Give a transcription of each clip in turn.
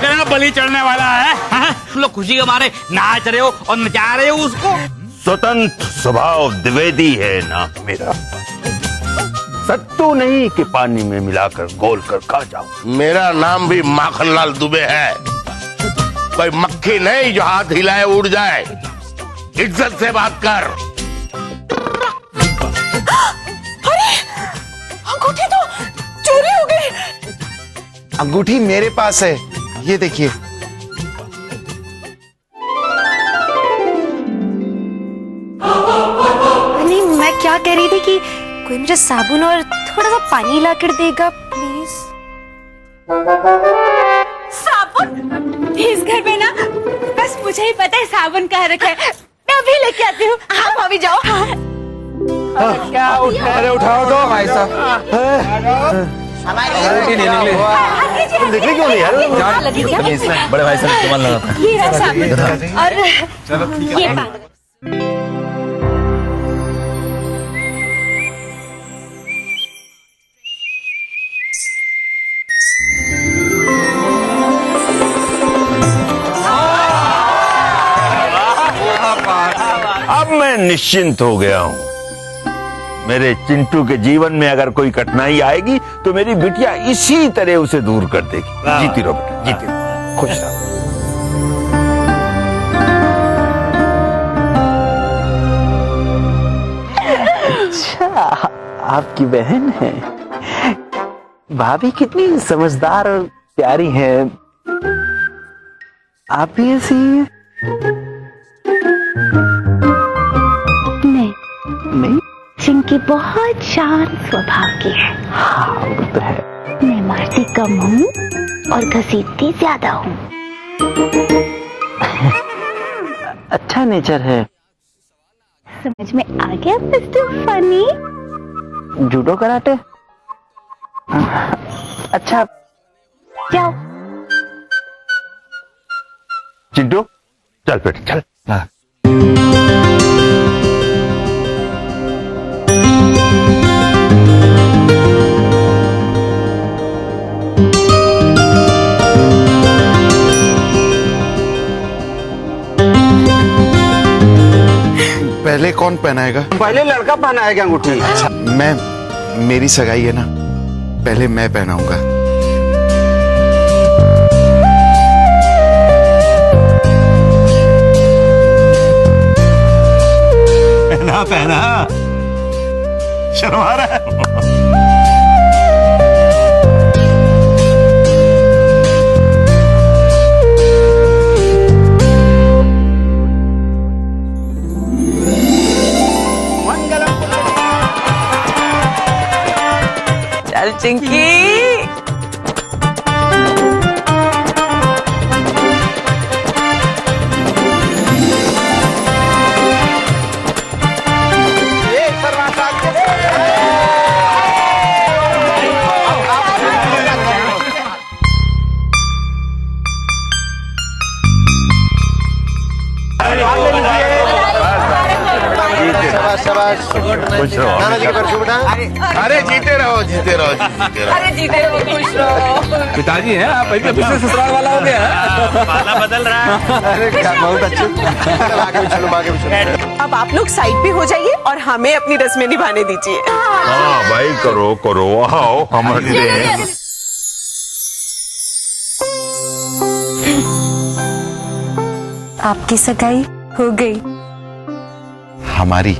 बकरा बलि चढ़ने वाला है। हाँ? लोग खुशी के मारे नाच रहे हो और नचा रहे हो उसको। स्वतंत्र स्वभाव द्विवेदी है ना मेरा, सत्तू नहीं कि पानी में मिलाकर घोल कर खा जाओ। मेरा नाम भी माखनलाल दुबे है, कोई मक्खी नहीं जो हाथ हिलाए उड़ जाए। इज्जत से बात कर। अरे अंगूठी तो चोरी हो गई। अंगूठी मेरे पास है, ये देखिए। नहीं, मैं क्या कह रही थी कि कोई मुझे साबुन और थोड़ा सा पानी ला कर देगा प्लीज। साबुन इस घर में ना बस मुझे ही पता है साबुन कहाँ रखा है। मैं अभी लेके आती हूँ। हाँ भाभी जाओ। क्या अरे उठाओ तो भाई साहब। निकले क्यों नहीं यार? बड़े भाई साहब कमाल लगा था। ये रहा साबुन और ये पानी। अब मैं निश्चिंत हो गया हूँ। मेरे चिंटू के जीवन में अगर कोई कठिनाई आएगी तो मेरी बिटिया इसी तरह उसे दूर कर देगी। जीती रहो बेटा, जीती रहो, खुश रहो। अच्छा, आपकी बहन है। भाभी कितनी समझदार और प्यारी है। आप भी ऐसी हैं? नहीं, चिंकी बहुत शांत स्वभाव की है। हाँ वो तो है। मैं मारती कम हूँ और घसीटती ज्यादा हूँ। अच्छा नेचर है। समझ में आ गया मिस्टर फनी? Judo karate? अच्छा जाओ। चिंटू चल बेटा चल। पहले कौन पहनाएगा? पहले लड़का पहनाएगा अंगूठी। अच्छा, मेरी सगाई है ना, पहले मैं पहनाऊंगा। पहना पहना, शर्मा रहा है। चल चिंकी। खुश रहो। नाना जी के परसों बेटा। अरे जीते रहो, जीते रहो, जीते रहो। अरे जीते रहो, खुश रहो। पिताजी हैं आप, फिर से ससुराल वाला हो गया। माला बदल रहा है। अरे बहुत अच्छे। चल आगे भी चलो, आगे भी चलो। अब आप लोग साइड पे हो जाइए और हमें अपनी रस्में निभाने दीजिए। हाँ भाई करो करो, आओ हमारे लिए। आपकी सगाई हो गई। हमारी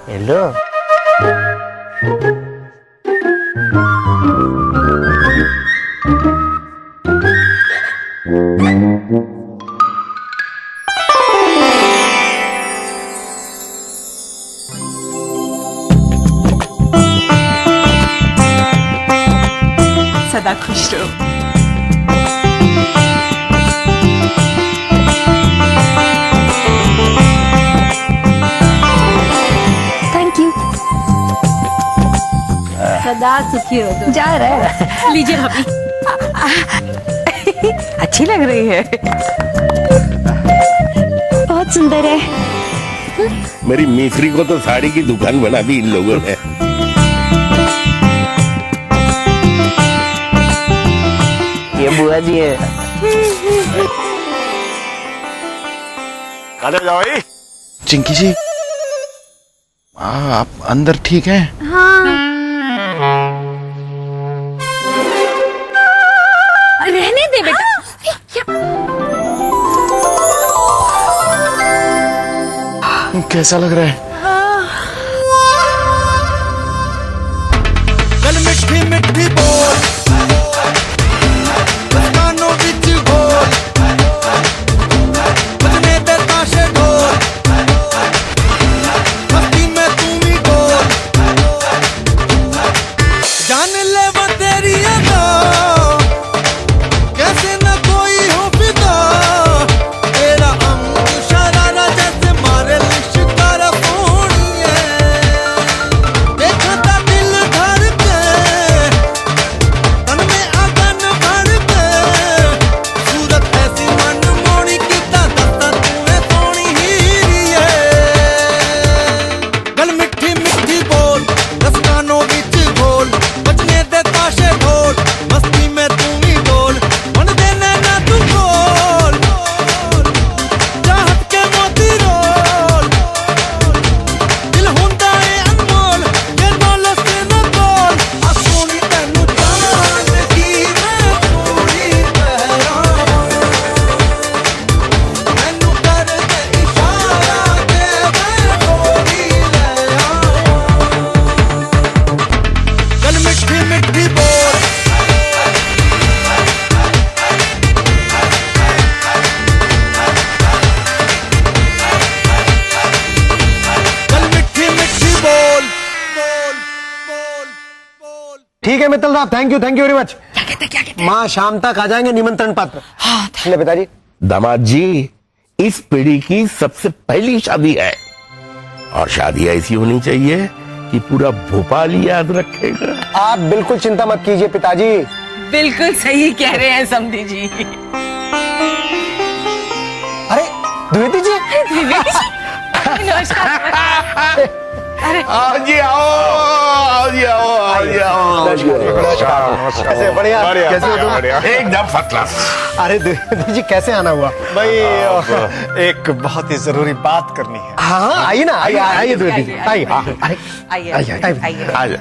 हेलो। सदा खुश रहो। Thank you. सदा सुखी हो तुम। जा रहा है। लीजिए भाभी। अच्छी लग रही है। बहुत सुंदर है। मेरी मिस्री को तो साड़ी की दुकान बना दी इन लोगों ने। ये बुआ जी है। खाने जाओ भाई। चिंकी जी, आप अंदर ठीक हैं? रहने दे बेटा। कैसा लग रहा है? गल मिठी मिठी बोल, कानों विच घोल, बजने ते ताशे ढोल, मस्ती में तू भी डोल, जान ले वो तेरी अदा, कैसे न कोई हो फिदा, तेरा अंग शरारा जैसे मारे लिशकारा सोनिए, देखा ता दिल धड़के, तन में आगन भड़के, सूरत ऐसी मनमोहनी किता दस्ता तूने सोनी हीरी है। गल मिठी मिठी बोल, दस कानों विच घोल, बजने दे ताशे ढोल, मस्ती में तू ही डोल, मन दे नैना तू बोल, चाहत के मोती रोल, दिल हुंदा है अनमोल, ये दौलत से न बोल, आ सोनी तैनू जान की मैं पूरी पहरावां, मैनू कर दे इशारा के मैं डोरी ले आवां। गल मिठी मिठी बोल, गल मिठी मिठी बोल, बोल बोल बोल। ठीक है मित्तल साहब, थैंक यू वेरी मच। क्या कहते? माँ शाम तक आ जाएंगे निमंत्रण पत्र। हाँ ले पिताजी। दामाद जी, इस पीढ़ी की सबसे पहली शादी है और शादी ऐसी होनी चाहिए कि पूरा भोपाल याद रखेगा। आप बिल्कुल चिंता मत कीजिए पिताजी। बिल्कुल सही कह रहे हैं समधी जी। अरे द्विवेदी जी, आओ जी आओ, आओ जी आओ, आओ जी आओ। कैसे? बढ़िया। कैसे हो तुम? एकदम फर्स्ट क्लास। अरे द्विवेदी जी कैसे आना हुआ? भाई एक बहुत ही जरूरी बात करनी है। हाँ आइए ना, आइए द्विवेदी जी, आइए। अरे आइए आ जा,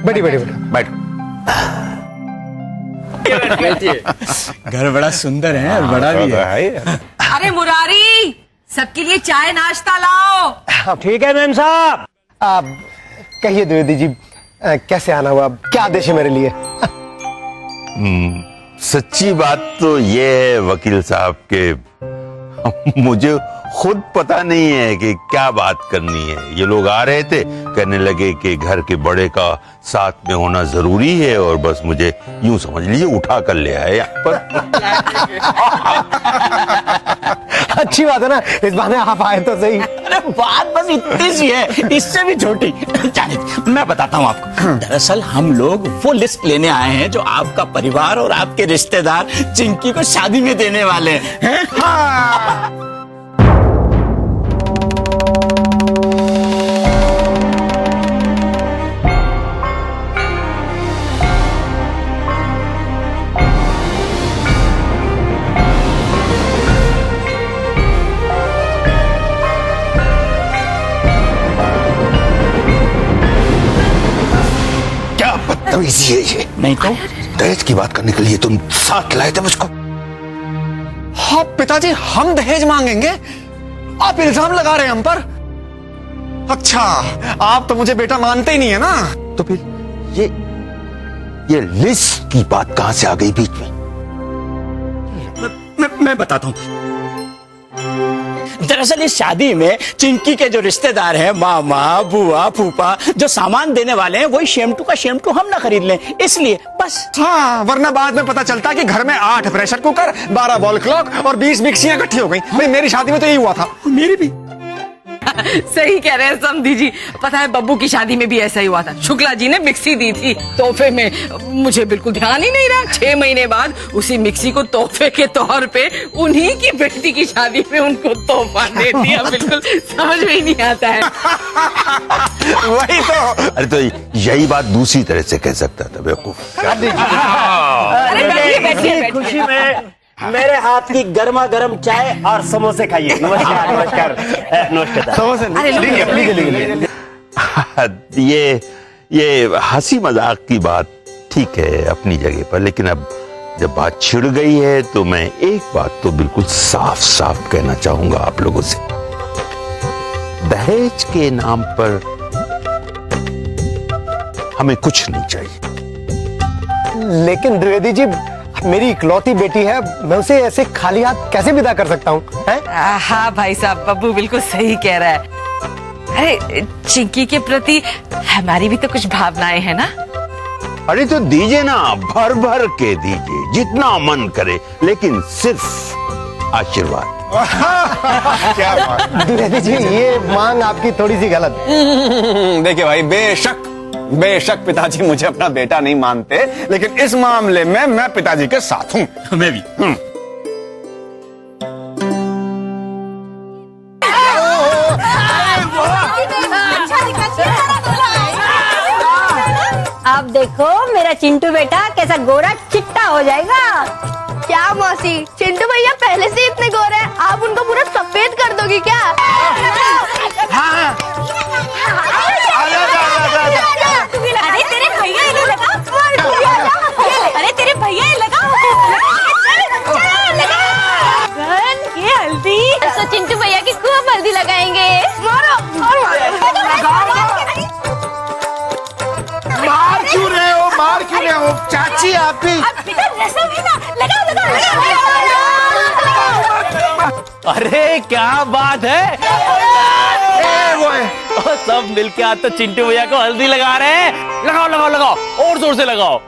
बैठिए बैठो। घर बड़ा सुंदर है और बड़ा भी है। अरे मुरारी, सबके लिए चाय नाश्ता लाओ। ठीक है मैम साहब। आप कहिए द्विवेदी जी, कैसे आना हुआ? क्या आदेश है मेरे लिए? सच्ची बात तो ये है वकील साहब के मुझे खुद पता नहीं है कि क्या बात करनी है। ये लोग आ रहे थे, कहने लगे कि घर के बड़े का साथ में होना जरूरी है और बस मुझे यूं समझ लीजिए उठा कर ले आए यहाँ पर। अच्छी बात है ना, इस बहाने आप आए तो सही। अरे बात बस इतनी सी है, इससे भी छोटी। जाने मैं बताता हूँ आपको। दरअसल हम लोग वो लिस्ट लेने आए हैं जो आपका परिवार और आपके रिश्तेदार चिंकी को शादी में देने वाले हैं। हाँ। बदतमीजी है ये। नहीं तो दहेज की बात करने के लिए तुम साथ लाए थे मुझको। हाँ पिताजी, हम दहेज मांगेंगे? आप इल्जाम लगा रहे हैं हम पर। अच्छा, आप तो मुझे बेटा मानते ही नहीं है ना। तो फिर ये लिस्ट की बात कहां से आ गई बीच में? मैं बताता हूँ। दरअसल इस शादी में चिंकी के जो रिश्तेदार हैं, मामा बुआ फूफा, जो सामान देने वाले हैं वही शेमटू का शेमटू हम ना खरीद लें, इसलिए बस। हाँ, वरना बाद में पता चलता कि घर में 8 प्रेशर कुकर, 12 वॉल क्लॉक और 20 मिक्सियां इकट्ठी हो गई। भाई मेरी शादी में तो यही हुआ था। मेरी भी। सही कह रहे हैं समधी जी। पता है बब्बू की शादी में भी ऐसा ही हुआ था। शुक्ला जी ने मिक्सी दी थी तोहफे में, मुझे बिल्कुल ध्यान ही नहीं रहा। 6 महीने बाद उसी मिक्सी को तोहफे के तौर पे उन्हीं की बेटी की शादी में उनको तोहफा दे दिया। बिल्कुल समझ में ही नहीं आता है। वही तो। अरे तो यही बात दूसरी तरह से कह सकता था बेवकूफ। अरे बैठिए खुशी में मेरे हाथ की गर्मा गर्म चाय और समोसे खाइए। नमस्कार नमस्कार नमस्कार। समोसे ये हंसी मजाक की बात ठीक है अपनी जगह पर, लेकिन अब जब बात छिड़ गई है तो मैं एक बात तो बिल्कुल साफ साफ कहना चाहूंगा आप लोगों से। दहेज के नाम पर हमें कुछ नहीं चाहिए। लेकिन द्विवेदी जी, मेरी इकलौती बेटी है, मैं उसे ऐसे खाली हाथ कैसे विदा कर सकता हूँ? हाँ भाई साहब, बब्बू बिल्कुल सही कह रहा है। अरे चिंकी के प्रति हमारी भी तो कुछ भावनाएं हैं ना। अरे तो दीजिए ना, भर भर के दीजिए जितना मन करे, लेकिन सिर्फ आशीर्वाद। क्या बात। द्विवेदी जी, ये मांग आपकी थोड़ी सी गलत। देखिए भाई, बेशक पिताजी मुझे अपना बेटा नहीं मानते, लेकिन इस मामले में मैं पिताजी के साथ हूँ। मैं भी। अब देखो मेरा चिंटू बेटा कैसा गोरा चिट्टा हो जाएगा। क्या मौसी, चिंटू भैया पहले से इतने गोरे हैं, आप उनको पूरा सफेद कर दोगी क्या? अरे तेरे भैया इन्हें लगा। अरे तेरे भैया ही लगा। ये हल्दी तो चिंटू भैया की खूब हल्दी लगाएंगे। मारो मार क्यों रहे हो चाची? आप ही अरे क्या बात है, सब मिलके आज तो चिंटू भैया को हल्दी लगा रहे हैं। लगाओ लगाओ लगाओ, और जोर से लगाओ।